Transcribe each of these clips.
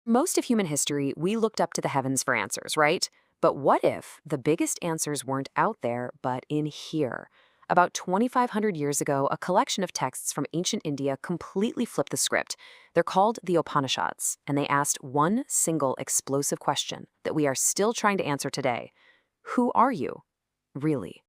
Most of human history, we looked up to the heavens for answers, right? But what if the biggest answers weren't out there, but in here? About 2,500 years ago, a collection of texts from ancient India completely flipped the script. They're called the Upanishads, and they asked one single explosive question that we are still trying to answer today. Who are you, really?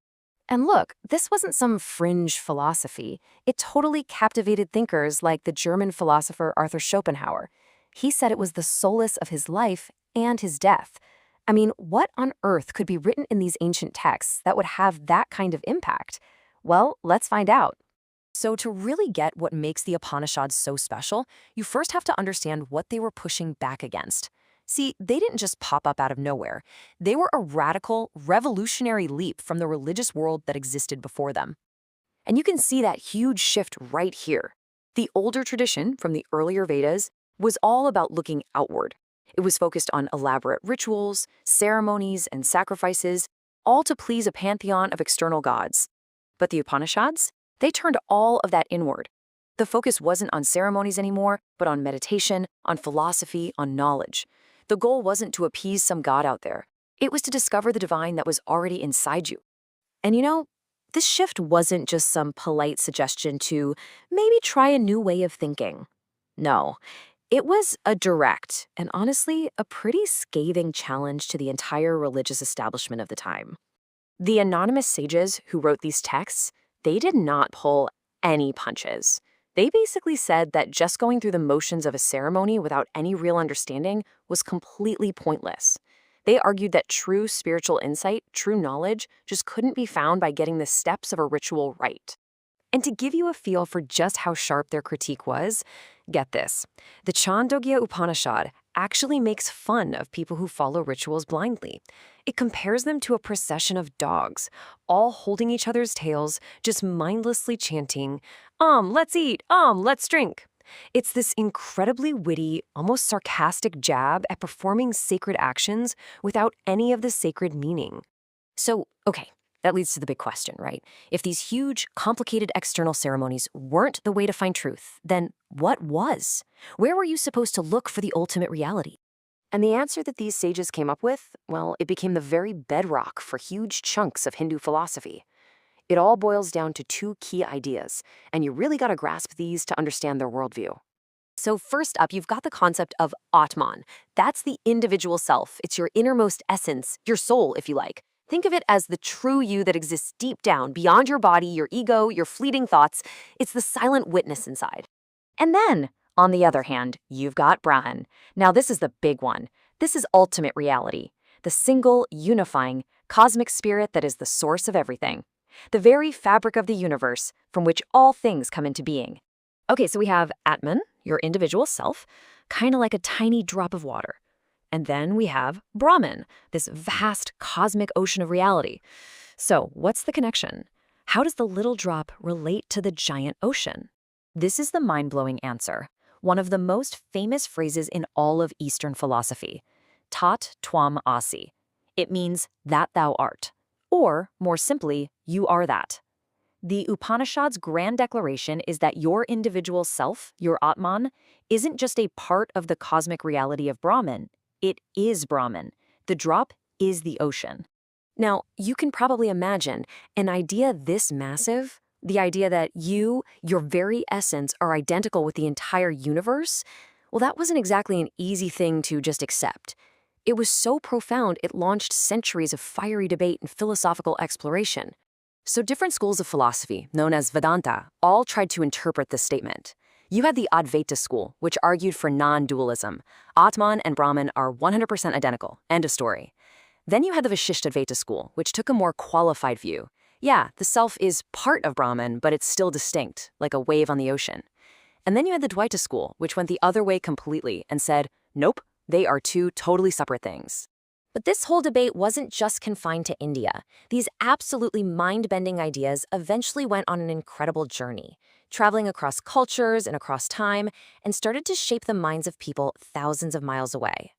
And look, this wasn't some fringe philosophy. It totally captivated thinkers like the German philosopher Arthur Schopenhauer. He said it was the solace of his life and his death. I mean, what on earth could be written in these ancient texts that would have that kind of impact? Well, let's find out. So to really get what makes the Upanishads so special, you first have to understand what they were pushing back against. See, they didn't just pop up out of nowhere. They were a radical, revolutionary leap from the religious world that existed before them. And you can see that huge shift right here. The older tradition from the earlier Vedas was all about looking outward. It was focused on elaborate rituals, ceremonies, and sacrifices, all to please a pantheon of external gods. But the Upanishads, they turned all of that inward. The focus wasn't on ceremonies anymore, but on meditation, on philosophy, on knowledge. The goal wasn't to appease some god out there. It was to discover the divine that was already inside you. And you know, this shift wasn't just some polite suggestion to maybe try a new way of thinking. No, it was a direct and honestly a pretty scathing challenge to the entire religious establishment of the time. The anonymous sages who wrote these texts, they did not pull any punches. They basically said that just going through the motions of a ceremony without any real understanding was completely pointless. They argued that true spiritual insight, true knowledge, just couldn't be found by getting the steps of a ritual right. And to give you a feel for just how sharp their critique was, get this. The Chandogya Upanishad actually makes fun of people who follow rituals blindly. It compares them to a procession of dogs, all holding each other's tails, just mindlessly chanting, let's eat, let's drink. It's this incredibly witty, almost sarcastic jab at performing sacred actions without any of the sacred meaning. So, okay, that leads to the big question, right? If these huge, complicated external ceremonies weren't the way to find truth, then what was? Where were you supposed to look for the ultimate reality? And the answer that these sages came up with, well, it became the very bedrock for huge chunks of Hindu philosophy. It all boils down to two key ideas, and you really got to grasp these to understand their worldview. So first up, you've got the concept of Atman. That's the individual self. It's your innermost essence, your soul, if you like. Think of it as the true you that exists deep down, beyond your body, your ego, your fleeting thoughts. It's the silent witness inside. And then, on the other hand, you've got Brahman. Now this is the big one. This is ultimate reality, the single, unifying, cosmic spirit that is the source of everything. The very fabric of the universe from which all things come into being. Okay, so we have Atman, your individual self, kind of like a tiny drop of water. And then we have Brahman, this vast cosmic ocean of reality. So what's the connection? How does the little drop relate to the giant ocean? This is the mind-blowing answer, one of the most famous phrases in all of Eastern philosophy, tat twam asi. It means that thou art, or more simply, you are that. The Upanishad's grand declaration is that your individual self, your Atman, isn't just a part of the cosmic reality of Brahman. It is Brahman. The drop is the ocean. Now, you can probably imagine an idea this massive, the idea that you, your very essence, are identical with the entire universe. Well, that wasn't exactly an easy thing to just accept. It was so profound it launched centuries of fiery debate and philosophical exploration. So different schools of philosophy, known as Vedanta, all tried to interpret this statement. You had the Advaita school, which argued for non-dualism. Atman and Brahman are 100% identical, end of story. Then you had the Vishishtadvaita school, which took a more qualified view. Yeah, the self is part of Brahman, but it's still distinct, like a wave on the ocean. And then you had the Dvaita school, which went the other way completely and said, nope, they are two totally separate things. But this whole debate wasn't just confined to India. These absolutely mind-bending ideas eventually went on an incredible journey, traveling across cultures and across time, and started to shape the minds of people thousands of miles away.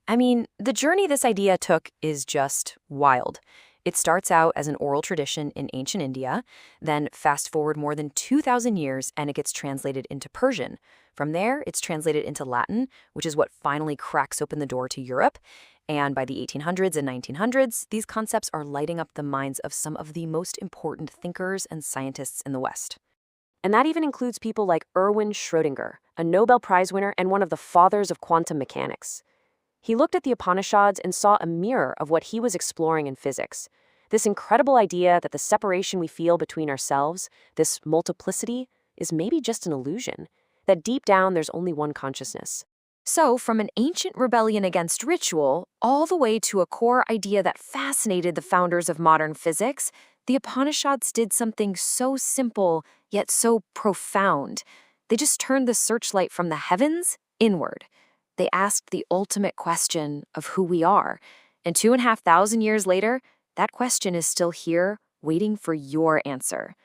I mean, the journey this idea took is just wild. It starts out as an oral tradition in ancient India, then fast forward more than 2,000 years and it gets translated into Persian. From there, it's translated into Latin, which is what finally cracks open the door to Europe. And by the 1800s and 1900s, these concepts are lighting up the minds of some of the most important thinkers and scientists in the West. And that even includes people like Erwin Schrödinger, a Nobel Prize winner and one of the fathers of quantum mechanics. He looked at the Upanishads and saw a mirror of what he was exploring in physics. This incredible idea that the separation we feel between ourselves, this multiplicity, is maybe just an illusion, that deep down there's only one consciousness. So, from an ancient rebellion against ritual, all the way to a core idea that fascinated the founders of modern physics, the Upanishads did something so simple, yet so profound. They just turned the searchlight from the heavens inward. They asked the ultimate question of who we are. And 2,500 years later, that question is still here, waiting for your answer.